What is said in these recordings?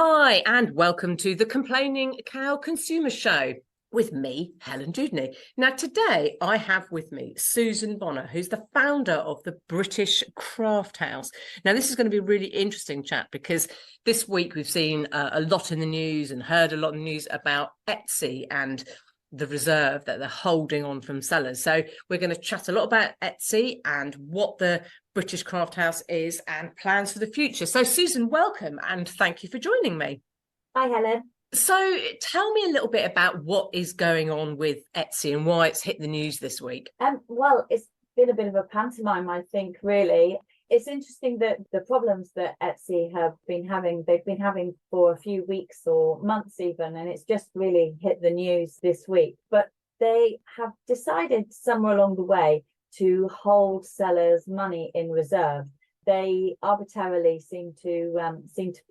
Hi, and welcome to the Complaining Cow Consumer Show with me, Helen Dewdny. Now, today I have with me Susan Bonner, who's the founder of the British Craft House. Now, this is going to be a really interesting chat because this week we've seen a lot in the news and heard a lot in the news about Etsy and the reserve that they're holding on from sellers. So we're going to chat a lot about Etsy and what the British Craft House is and plans for the future. So Susan, welcome and thank you for joining me. Hi, Helen. So tell me a little bit about what is going on with Etsy and why it's hit the news this week. Well, it's been a bit of a pantomime, I think, really. It's interesting that the problems that Etsy they've been having for a few weeks or months even, and it's just really hit the news this week. But they have decided somewhere along the way to hold sellers' money in reserve. They arbitrarily seem to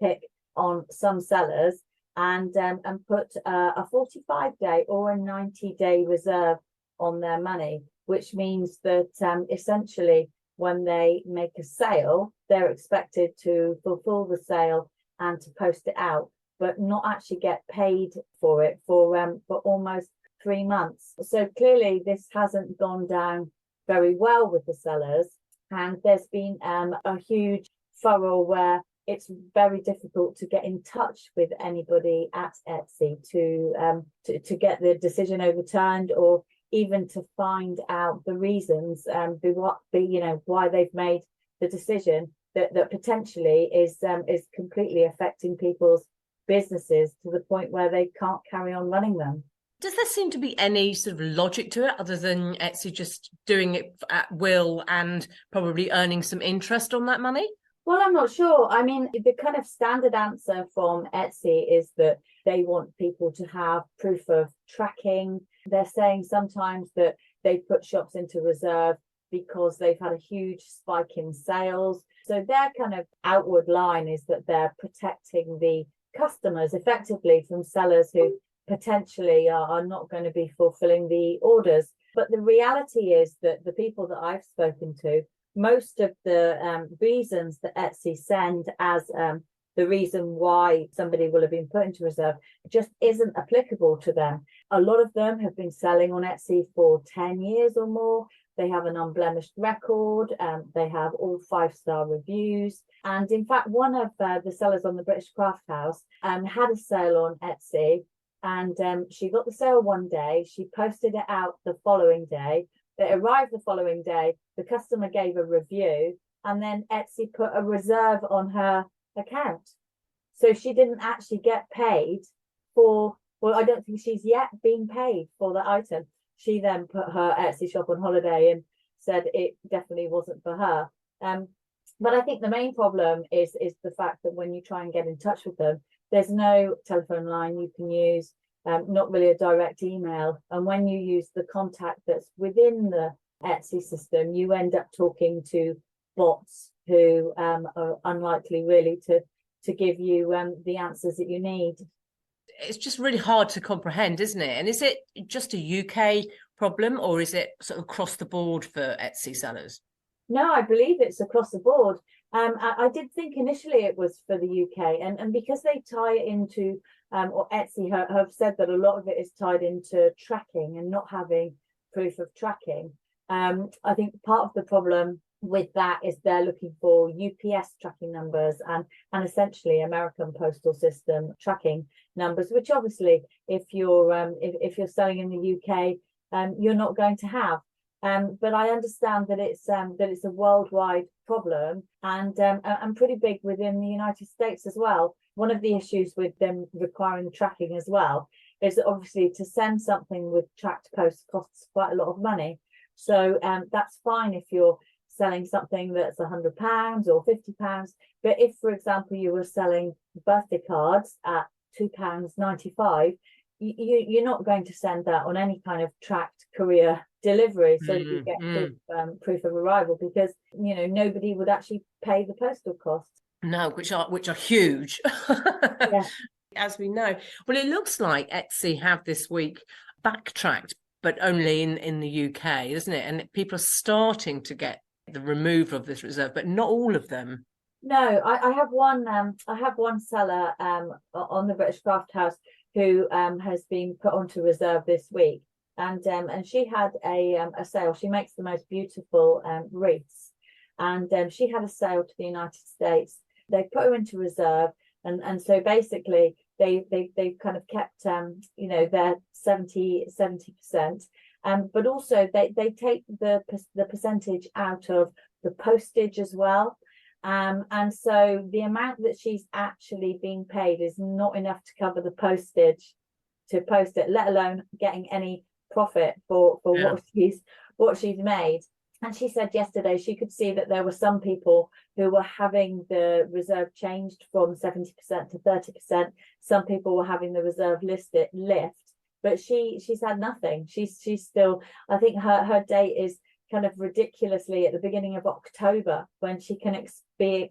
pick on some sellers and put a 45-day or a 90-day reserve on their money, which means that essentially when they make a sale, they're expected to fulfill the sale and to post it out, but not actually get paid for it for almost 3 months. So clearly this hasn't gone down very well with the sellers, and there's been a huge furrow where it's very difficult to get in touch with anybody at Etsy to get the decision overturned, or even to find out the reasons why they've made the decision that potentially is completely affecting people's businesses to the point where they can't carry on running them. Does there seem to be any sort of logic to it other than Etsy just doing it at will and probably earning some interest on that money? Well, I'm not sure. I mean, the kind of standard answer from Etsy is that they want people to have proof of tracking. They're saying sometimes that they put shops into reserve because they've had a huge spike in sales. So their kind of outward line is that they're protecting the customers effectively from sellers who potentially are not going to be fulfilling the orders. But the reality is that the people that I've spoken to, most of the reasons that Etsy send as the reason why somebody will have been put into reserve just isn't applicable to them. A lot of them have been selling on Etsy for 10 years or more. They have an unblemished record. They have all 5-star reviews. And in fact, one of the sellers on the British Craft House had a sale on Etsy, and she got the sale one day. She posted it out the following day. It arrived the following day. The customer gave a review, and then Etsy put a reserve on her account. So she didn't actually get paid I don't think she's yet been paid for the item. She then put her Etsy shop on holiday and said it definitely wasn't for her. But I think the main problem is the fact that when you try and get in touch with them, there's no telephone line you can use, not really a direct email. And when you use the contact that's within the Etsy system, you end up talking to bots who are unlikely really to give you the answers that you need. It's just really hard to comprehend, isn't it? And is it just a UK problem, or is it sort of across the board for Etsy sellers? No, I believe it's across the board. I did think initially it was for the UK, and because they tie it into, or Etsy have said that a lot of it is tied into tracking and not having proof of tracking. I think part of the problem with that is they're looking for UPS tracking numbers and essentially American postal system tracking numbers, which obviously if you're selling in the UK, you're not going to have. But I understand that it's a worldwide problem and pretty big within the United States as well. One of the issues with them requiring tracking as well is that obviously to send something with tracked post costs quite a lot of money. So that's fine if you're selling something that's £100 or £50. But if, for example, you were selling birthday cards at £2.95, you're not going to send that on any kind of tracked courier delivery so that you get proof of arrival, because nobody would actually pay the postal costs. No, which are huge. Yeah. As we know. Well, it looks like Etsy have this week backtracked, but only in the UK, isn't it? And people are starting to get the removal of this reserve, but not all of them. No, I have one. I have one seller on the British Craft House who has been put onto reserve this week, and she had a sale. She makes the most beautiful wreaths, and she had a sale to the United States. They put her into reserve, and so basically they kind of kept their 70%, but also they take the percentage out of the postage as well. And so the amount that she's actually being paid is not enough to cover the postage to post it, let alone getting any profit for Yeah. what she's made. And she said yesterday she could see that there were some people who were having the reserve changed from 70% to 30%. Some people were having the reserve lift, but she's had nothing. She's still, I think her date is kind of ridiculously at the beginning of October, when she can be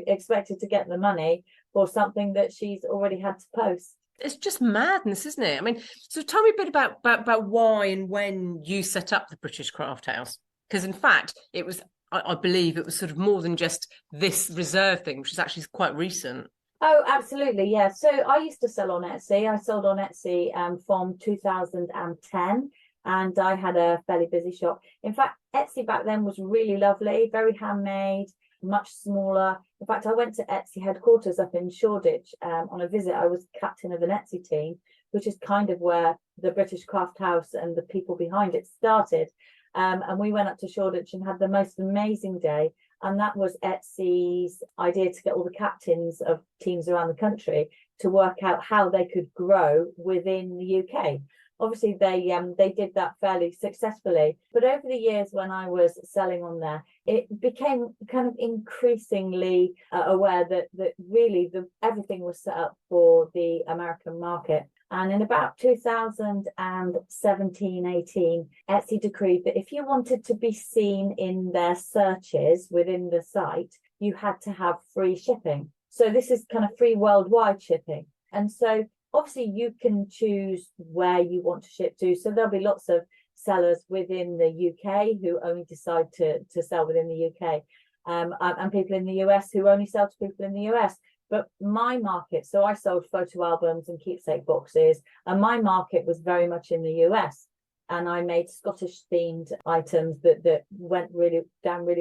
expected to get the money for something that she's already had to post. It's just madness, isn't it? I mean, so tell me a bit about why and when you set up the British Craft House. Because in fact, it was, I believe it was sort of more than just this reserve thing, which is actually quite recent. Oh, absolutely. Yeah. So I used to sell on Etsy. I sold on Etsy from 2010, and I had a fairly busy shop. In fact, Etsy back then was really lovely, very handmade, much smaller. In fact, I went to Etsy headquarters up in Shoreditch on a visit. I was captain of an Etsy team, which is kind of where the British Craft House and the people behind it started. And we went up to Shoreditch and had the most amazing day. And that was Etsy's idea to get all the captains of teams around the country to work out how they could grow within the UK. Obviously, they did that fairly successfully. But over the years, when I was selling on there, it became kind of increasingly aware that really everything was set up for the American market. And in about 2017-18, Etsy decreed that if you wanted to be seen in their searches within the site, you had to have free shipping. So this is kind of free worldwide shipping. And so obviously you can choose where you want to ship to. So there'll be lots of sellers within the UK who only decide to sell within the UK, and people in the US who only sell to people in the US. But my market, so I sold photo albums and keepsake boxes, and my market was very much in the US. And I made Scottish themed items that went really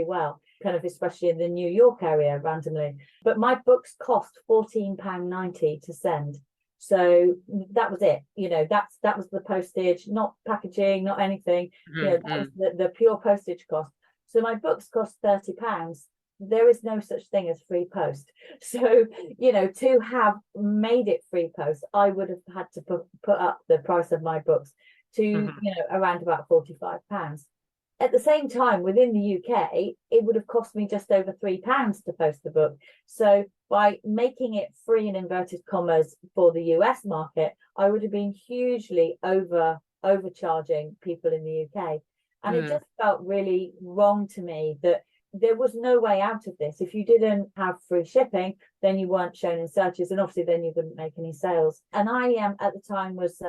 well, kind of especially in the New York area randomly. But my books cost £14.90 to send. So that was it. That was the postage, not packaging, not anything. That was the pure postage cost. So my books cost £30. There is no such thing as free post. So, to have made it free post, I would have had to put up the price of my books to, around about £45. At the same time, within the UK, it would have cost me just over £3 to post the book. So by making it free in inverted commas for the US market, I would have been hugely overcharging people in the UK. And it just felt really wrong to me that there was no way out of this. If you didn't have free shipping, then you weren't shown in searches, and obviously then you wouldn't make any sales. And I at the time was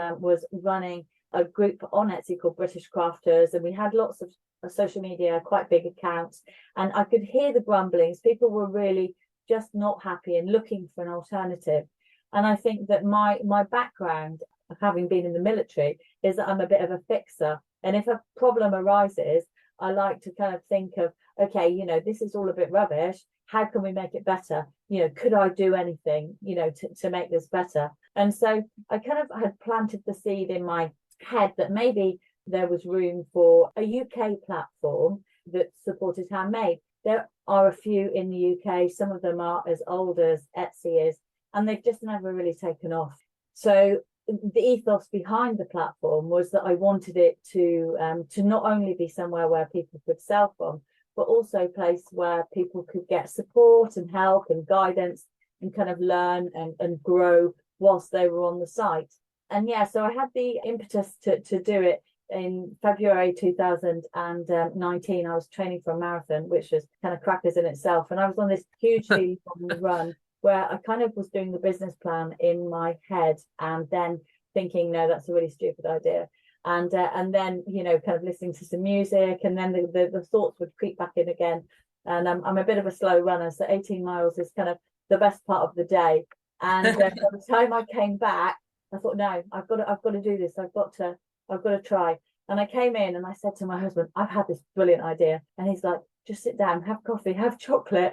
running a group on Etsy called British Crafters, and we had lots of social media, quite big accounts, and I could hear the grumblings. People were really just not happy and looking for an alternative. And I think that my background, having been in the military, is that I'm a bit of a fixer. And if a problem arises, I like to kind of think of, okay, this is all a bit rubbish. How can we make it better? Could I do anything, to make this better? And so I kind of had planted the seed in my head that maybe there was room for a UK platform that supported handmade. There are a few in the UK. Some of them are as old as Etsy is, and they've just never really taken off. So the ethos behind the platform was that I wanted it to not only be somewhere where people could sell from, but also a place where people could get support and help and guidance and kind of learn and grow whilst they were on the site. And yeah, so I had the impetus to do it in February 2019. I was training for a marathon, which was kind of crackers in itself. And I was on this hugely long run where I kind of was doing the business plan in my head and then thinking, no, that's a really stupid idea. And then, kind of listening to some music, and then the thoughts would creep back in again. and I'm a bit of a slow runner, so 18 miles is kind of the best part of the day. And by the time I came back, I thought, no, I've got to do this. I've got to try. And I came in and I said to my husband, I've had this brilliant idea. And he's like, just sit down, have coffee, have chocolate.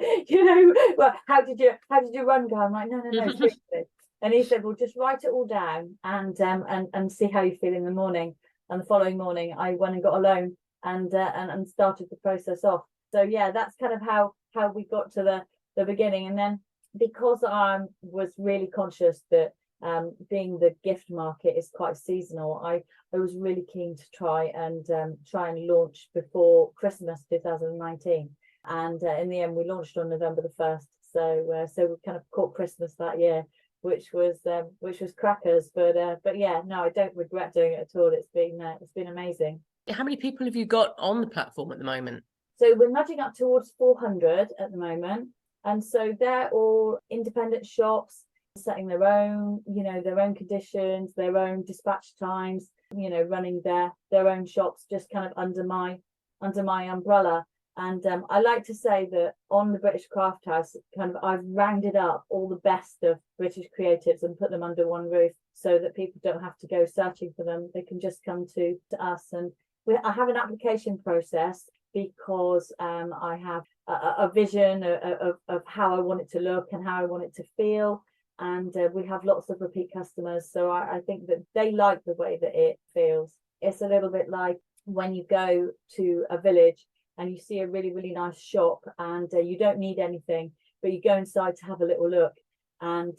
Well, how did your run go? I'm like, no, seriously. And he said, well, just write it all down and see how you feel in the morning. And the following morning, I went and got a loan and started the process off. So yeah, that's kind of how we got to the beginning. And then because I was really conscious that being the gift market is quite seasonal, I was really keen to try and launch before Christmas 2019. And in the end, we launched on November the 1st. So we kind of caught Christmas that year, which was crackers. But yeah, no, I don't regret doing it at all. It's been amazing. How many people have you got on the platform at the moment? So we're nudging up towards 400 at the moment. And so they're all independent shops setting their own conditions, their own dispatch times, running their own shops just kind of under my umbrella. And I like to say that on the British Craft House, kind of I've rounded up all the best of British creatives and put them under one roof so that people don't have to go searching for them. They can just come to us. And I have an application process because I have a vision of how I want it to look and how I want it to feel. And we have lots of repeat customers. So I think that they like the way that it feels. It's a little bit like when you go to a village and you see a really, really nice shop and you don't need anything, but you go inside to have a little look and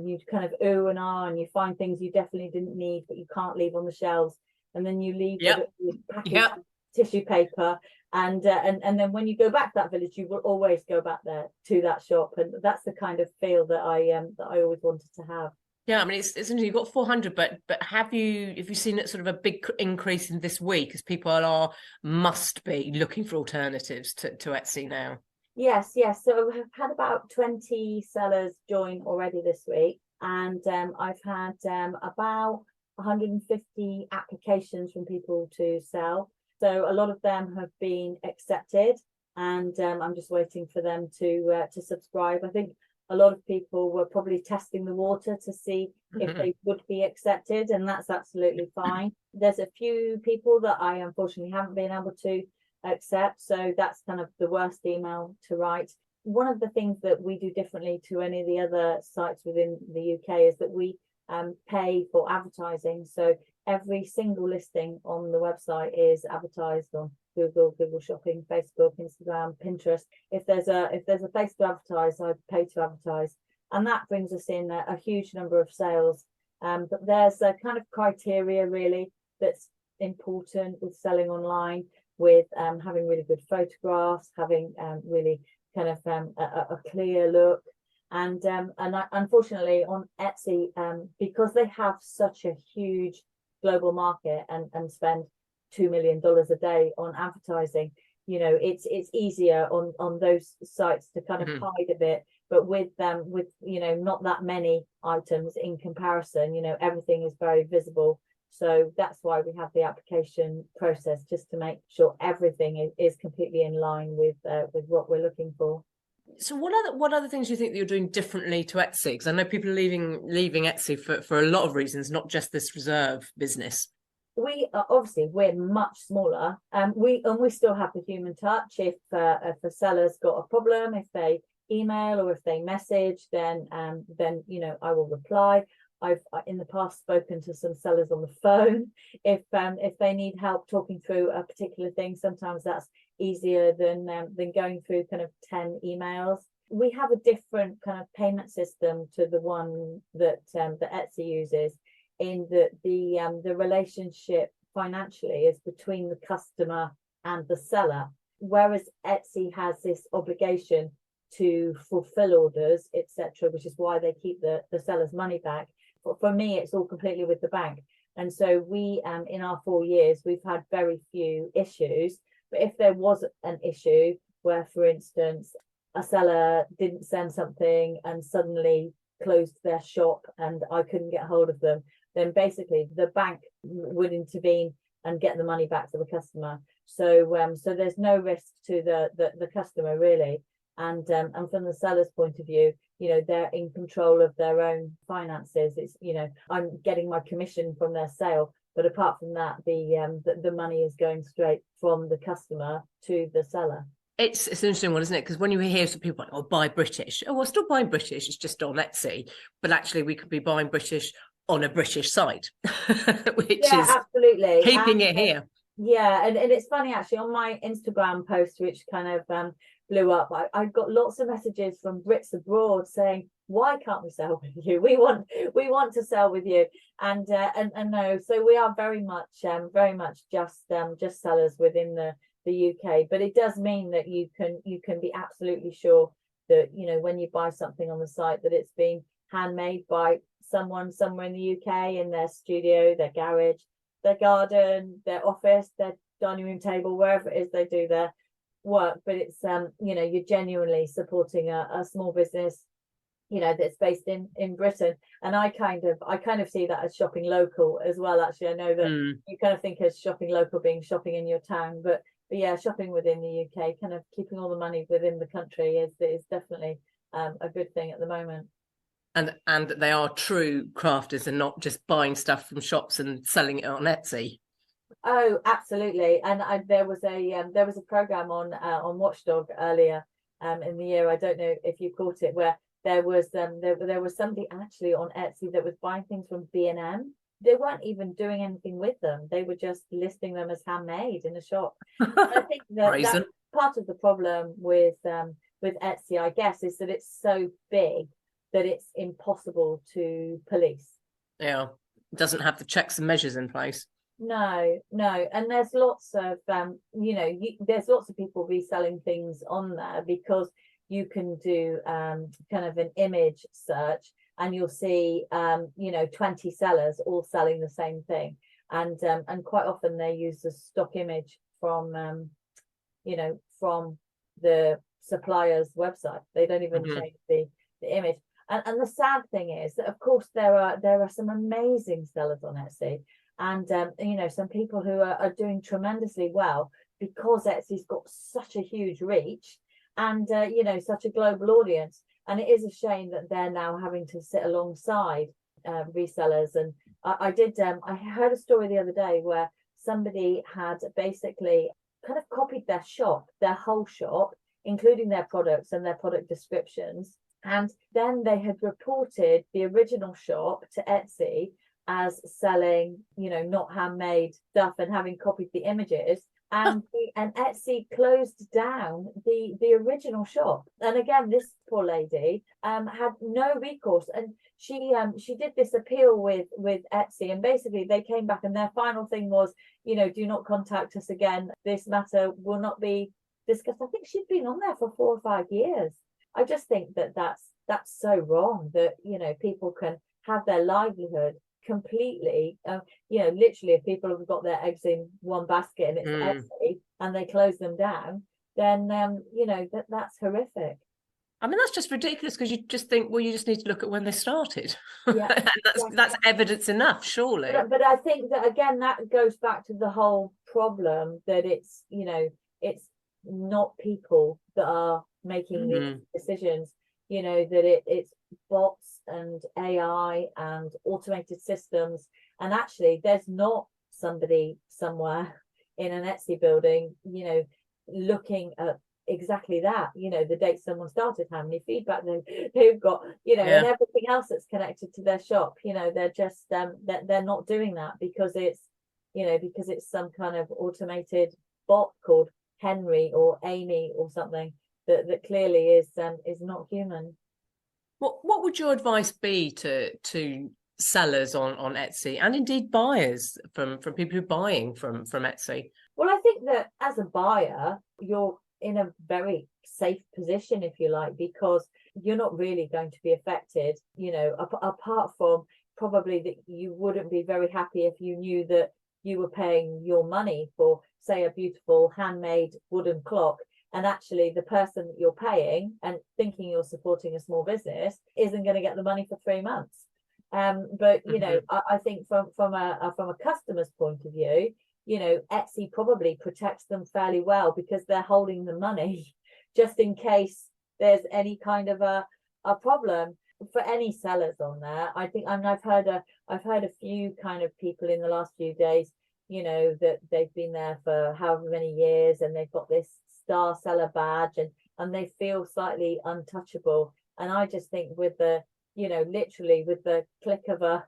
you kind of ooh and ah and you find things you definitely didn't need, but you can't leave on the shelves. And then you leave with packaged tissue paper. And then when you go back to that village, you will always go back there to that shop, and that's the kind of feel that I always wanted to have. Yeah, I mean it's interesting. You've got 400, but have you seen it sort of a big increase in this week as people must be looking for alternatives to Etsy now? Yes. So I've had about 20 sellers join already this week, and I've had about 150 applications from people to sell. So a lot of them have been accepted, and I'm just waiting for them to subscribe. I think a lot of people were probably testing the water to see if they would be accepted, and that's absolutely fine. There's a few people that I unfortunately haven't been able to accept, so that's kind of the worst email to write. One of the things that we do differently to any of the other sites within the UK is that we pay for advertising. So every single listing on the website is advertised on Google Shopping, Facebook, Instagram, Pinterest. If there's a place to advertise, I pay to advertise, and that brings us in a huge number of sales. But there's a kind of criteria really that's important with selling online, with having really good photographs, having really kind of a clear look. And unfortunately on Etsy, because they have such a huge global market and spend $2 million a day on advertising, it's easier on those sites to kind of hide a bit. But with not that many items in comparison, everything is very visible. So that's why we have the application process, just to make sure everything is completely in line with what we're looking for. So what other things do you think that you're doing differently to Etsy? Because I know people are leaving Etsy for a lot of reasons, not just this reserve business. We are obviously, we're much smaller, we still have the human touch. If a seller's got a problem, if they email or if they message, then I will reply. I've in the past spoken to some sellers on the phone if they need help talking through a particular thing. Sometimes that's easier than going through kind of 10 emails. We have a different kind of payment system to the one that Etsy uses, in that the relationship financially is between the customer and the seller, whereas Etsy has this obligation to fulfill orders, etc., which is why they keep the seller's money back. For me, it's all completely with the bank. And so we, in our 4 years, we've had very few issues. But if there was an issue where, for instance, a seller didn't send something and suddenly closed their shop and I couldn't get hold of them, then basically the bank would intervene and get the money back to the customer. So there's no risk to the customer really. And from the seller's point of view, they're in control of their own finances. It's, I'm getting my commission from their sale, but apart from that, the money is going straight from the customer to the seller. It's an interesting one, isn't it? Because when you hear some people like, "Oh, buy British," oh, we're still buying British. It's just on Etsy, but actually, we could be buying British on a British site, which is absolutely keeping it here. Yeah, and it's funny actually, on my Instagram post, which kind of blew up, I got lots of messages from Brits abroad saying, "Why can't we sell with you? We want to sell with you." And no, so we are very much just sellers within the UK, but it does mean that you can be absolutely sure that when you buy something on the site that it's been handmade by someone somewhere in the UK, in their studio, their garage, their garden, their office, their dining room table, wherever it is they do their work. But it's you're genuinely supporting a small business that's based in Britain. And I kind of see that as shopping local as well. Actually, I know that you kind of think as shopping local being shopping in your town, but yeah, shopping within the UK, kind of keeping all the money within the country is definitely a good thing at the moment. And they are true crafters and not just buying stuff from shops and selling it on Etsy. Oh, absolutely. And there was a program on Watchdog earlier in the year. I don't know if you caught it, where there was somebody actually on Etsy that was buying things from B&M. They weren't even doing anything with them. They were just listing them as handmade in a shop. And I think that's part of the problem with Etsy, I guess, is that it's so big that it's impossible to police. Yeah, it doesn't have the checks and measures in place. No, and there's lots of there's lots of people reselling things on there, because you can do kind of an image search, and you'll see 20 sellers all selling the same thing, and quite often they use the stock image from from the supplier's website. They don't even change the image. And the sad thing is that, of course, there are some amazing sellers on Etsy, and some people who are doing tremendously well, because Etsy's got such a huge reach and such a global audience. And it is a shame that they're now having to sit alongside resellers. And I heard a story the other day where somebody had basically kind of copied their whole shop, including their products and their product descriptions. And then they had reported the original shop to Etsy as selling, not handmade stuff, and having copied the images. And Etsy closed down the original shop. And again, this poor lady had no recourse, and she did this appeal with Etsy, and basically they came back, and their final thing was, do not contact us again. This matter will not be discussed. I think she'd been on there for 4 or 5 years. I just think that that's so wrong, that people can have their livelihood completely literally, if people have got their eggs in one basket and it's Etsy and they close them down, then that's horrific. I mean, that's just ridiculous, because you just think, well, you just need to look at when they started. Yeah, and that's evidence enough, surely. But I think that, again, that goes back to the whole problem that it's not people that are making these decisions, that it's bots and AI and automated systems. And actually, there's not somebody somewhere in an Etsy building, looking at exactly that, the date someone started, how many feedback they've got, and everything else that's connected to their shop. They're just they're not doing that, because it's some kind of automated bot called Henry or Amy or something that clearly is not human. What would your advice be to sellers on Etsy, and indeed buyers from people who are buying from Etsy? Well, I think that as a buyer, you're in a very safe position, if you like, because you're not really going to be affected, apart from probably that you wouldn't be very happy if you knew that you were paying your money for, say, a beautiful handmade wooden clock, and actually the person that you're paying and thinking you're supporting a small business isn't going to get the money for 3 months. But I think from a customer's point of view, Etsy probably protects them fairly well because they're holding the money just in case there's any kind of a problem for any sellers on there. I think, I mean, I've heard a few kind of people in the last few days, that they've been there for however many years and they've got this star seller badge and they feel slightly untouchable. And I just think with the, literally with the click of a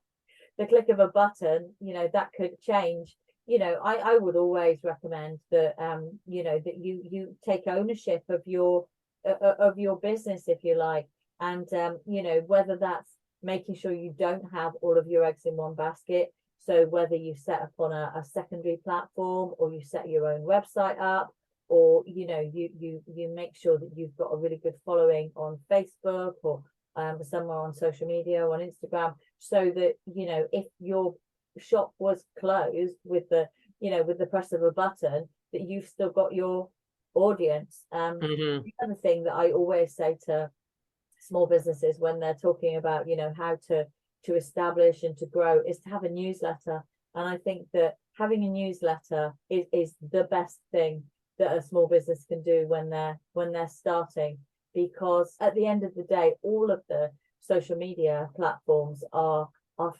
button, that could change. I would always recommend that that you take ownership of your business, if you like, and whether that's making sure you don't have all of your eggs in one basket. So whether you set up on a secondary platform, or you set your own website up, or you make sure that you've got a really good following on Facebook, or somewhere on social media, on Instagram, so that if your shop was closed with the press of a button, that you've still got your audience. The other thing that I always say to small businesses when they're talking about how to establish and to grow is to have a newsletter. And I think that having a newsletter is the best thing that a small business can do when they're starting, because at the end of the day, all of the social media platforms are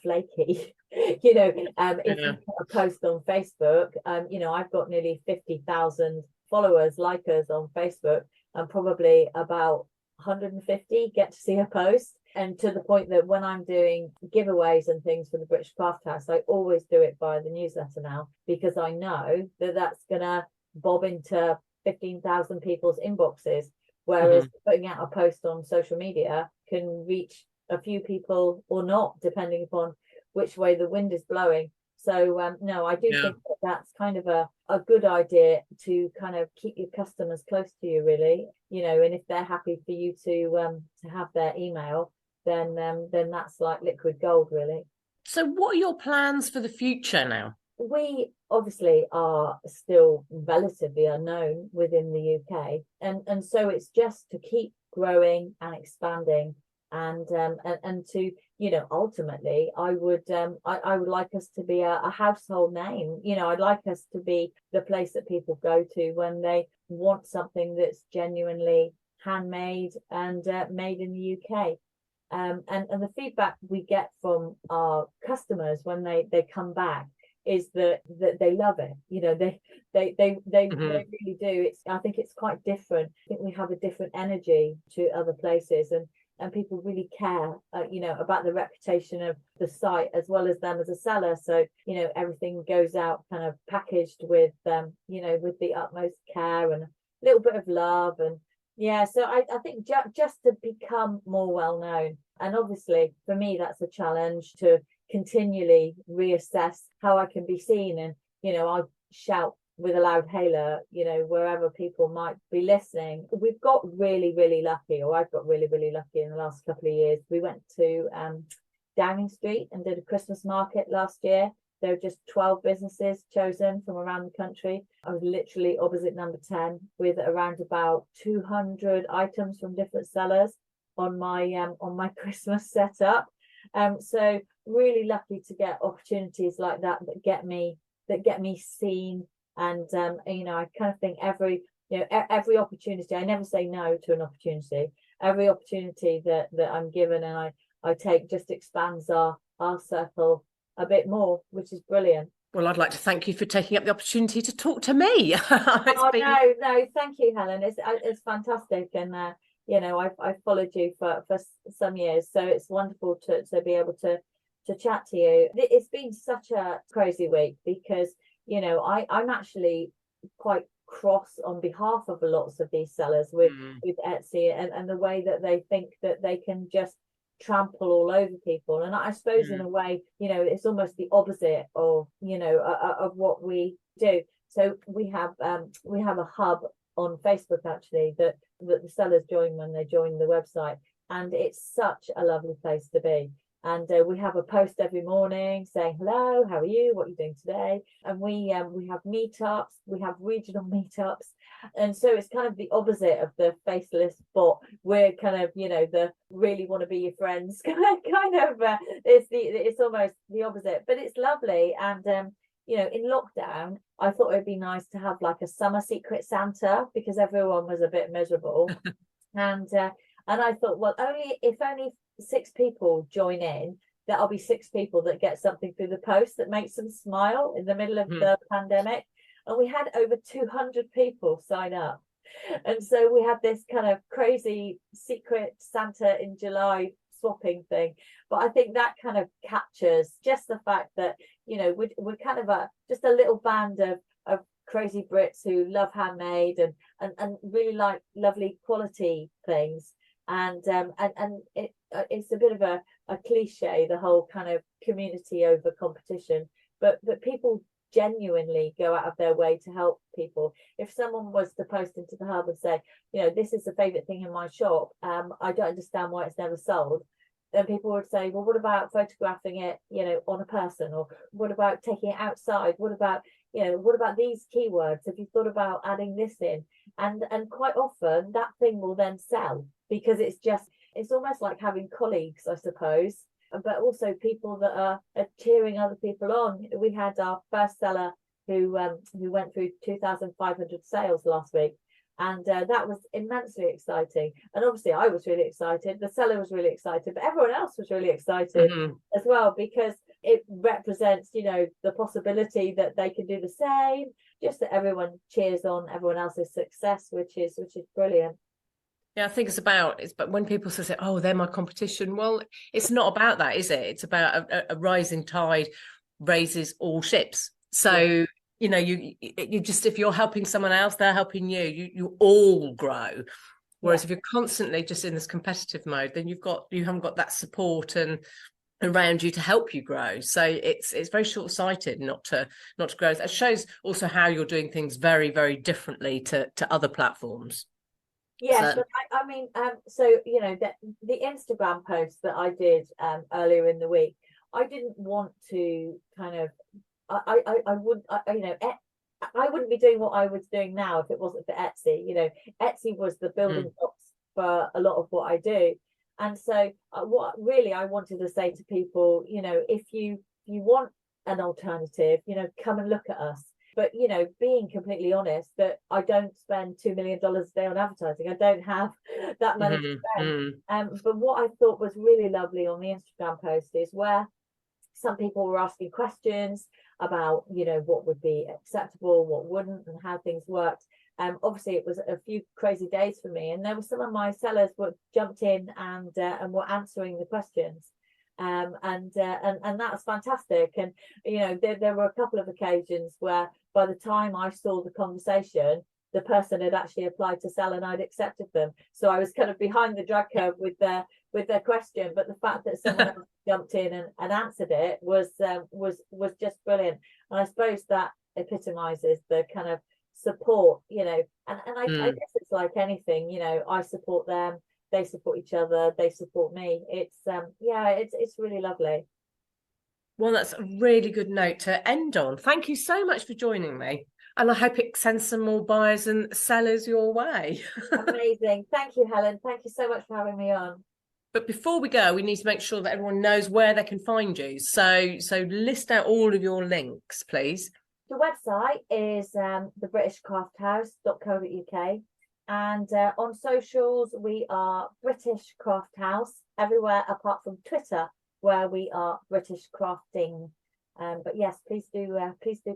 flaky. If you put a post on Facebook, I've got nearly 50,000 followers, likers on Facebook, and probably about 150 get to see a post. And to the point that when I'm doing giveaways and things for the British Craft House, I always do it via the newsletter now, because I know that that's gonna bob into 15,000 people's inboxes, whereas putting out a post on social media can reach a few people or not, depending upon which way the wind is blowing. So no, I do think that's kind of a good idea to kind of keep your customers close to you, really, and if they're happy for you to have their email, then that's like liquid gold, really. So what are your plans for the future now? We obviously are still relatively unknown within the UK, and so it's just to keep growing and expanding, and to ultimately I would like us to be a household name. I'd like us to be the place that people go to when they want something that's genuinely handmade and made in the UK. And the feedback we get from our customers when they come back is that they love it. They really do. I think it's quite different. I think we have a different energy to other places, and people really care, about the reputation of the site as well as them as a seller. So everything goes out kind of packaged with with the utmost care and a little bit of love. And so I think just to become more well known, and obviously for me that's a challenge to continually reassess how I can be seen. And I shout with a loud hailer, wherever people might be listening. We've got really, really lucky, or I've got really, really lucky in the last couple of years. We went to Downing Street and did a Christmas market last year. There were just 12 businesses chosen from around the country. I was literally opposite number 10 with around about 200 items from different sellers on my Christmas setup. So really lucky to get opportunities like that get me seen. And I kind of think every opportunity, I never say no to an opportunity. Every opportunity that I'm given and I take just expands our circle a bit more, which is brilliant. Well, I'd like to thank you for taking up the opportunity to talk to me. No, thank you, Helen. It's fantastic, and I've followed you for some years, so it's wonderful to be able to chat to you. It's been such a crazy week because I'm actually quite cross on behalf of lots of these sellers with Etsy and the way that they think that they can just trample all over people. And I suppose in a way, it's almost the opposite of of what we do. So we have a hub on Facebook actually that the sellers join when they join the website, and it's such a lovely place to be. And we have a post every morning saying, hello, how are you? What are you doing today? And we have meetups, we have regional meetups. And so it's kind of the opposite of the faceless bot. We're kind of, the really want to be your friends kind of, it's almost the opposite, but it's lovely. And in lockdown, I thought it'd be nice to have like a summer secret Santa because everyone was a bit miserable. And I thought, well, if only 6 people join in, that'll be 6 people that get something through the post that makes them smile in the middle of the pandemic. And we had over 200 people sign up. And so we had this kind of crazy secret Santa in July swapping thing. But I think that kind of captures just the fact that, we're kind of just a little band of crazy Brits who love handmade and really like lovely quality things. And it's a bit of a cliche, the whole kind of community over competition, but people genuinely go out of their way to help people. If someone was to post into the hub and say, this is the favorite thing in my shop, I don't understand why it's never sold, then people would say, well, what about photographing it, on a person, or what about taking it outside, what about these keywords, have you thought about adding this in? And quite often that thing will then sell, because it's almost like having colleagues, I suppose, but also people that are cheering other people on. We had our first seller who went through 2,500 sales last week, and that was immensely exciting. And obviously I was really excited, the seller was really excited, but everyone else was really excited as well, because it represents, the possibility that they can do the same, just that everyone cheers on everyone else's success, which is brilliant. Yeah, I think but when people say, oh, they're my competition, well, it's not about that, is it? It's about a rising tide raises all ships. So, you just, if you're helping someone else, they're helping you. You all grow. Whereas if you're constantly just in this competitive mode, then you haven't got that support and around you to help you grow. So it's very short-sighted not to grow. That shows also how you're doing things very, very differently to other platforms. Yes, but I mean, so the Instagram post that I did earlier in the week, I didn't want to kind of, I wouldn't be doing what I was doing now if it wasn't for Etsy. Etsy was the building blocks for a lot of what I do, and so what really I wanted to say to people, if you want an alternative, come and look at us. But being completely honest, that I don't spend $2 million a day on advertising. I don't have that money to spend. But what I thought was really lovely on the Instagram post is where some people were asking questions about, what would be acceptable, what wouldn't, and how things worked. Obviously, it was a few crazy days for me, and there were some of my sellers were jumped in and were answering the questions. And that's fantastic. And there were a couple of occasions where by the time I saw the conversation, the person had actually applied to sell and I'd accepted them, so I was kind of behind the drag curve with their question, but the fact that someone else jumped in and answered it was just brilliant. And I suppose that epitomizes the kind of support, and I guess it's like anything, I support them, they support each other, they support me. It's really lovely. Well, that's a really good note to end on. Thank you so much for joining me, and I hope it sends some more buyers and sellers your way. Amazing. Thank you, Helen. Thank you so much for having me on. But before we go, we need to make sure that everyone knows where they can find you. So list out all of your links, please. The website is thebritishcrafthouse.co.uk. And on socials, we are British Craft House everywhere apart from Twitter, where we are British Crafting. But yes, please do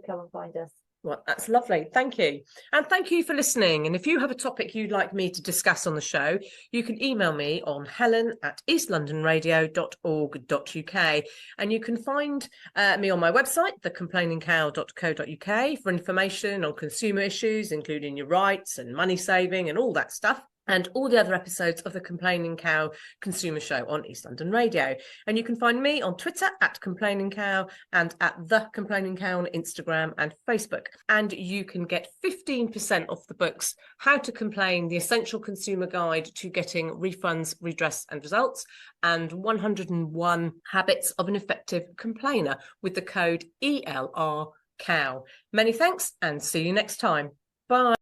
come and find us. Well, that's lovely. Thank you. And thank you for listening. And if you have a topic you'd like me to discuss on the show, you can email me on helen@eastlondonradio.org.uk. And you can find me on my website, thecomplainingcow.co.uk, for information on consumer issues, including your rights and money saving and all that stuff, and all the other episodes of the Complaining Cow Consumer Show on East London Radio. And you can find me on Twitter @Complaining Cow and The Complaining Cow on Instagram and Facebook. And you can get 15% off the books How to Complain, the Essential Consumer Guide to Getting Refunds, Redress and Results, and 101 Habits of an Effective Complainer with the code ELRCOW. Many thanks and see you next time. Bye.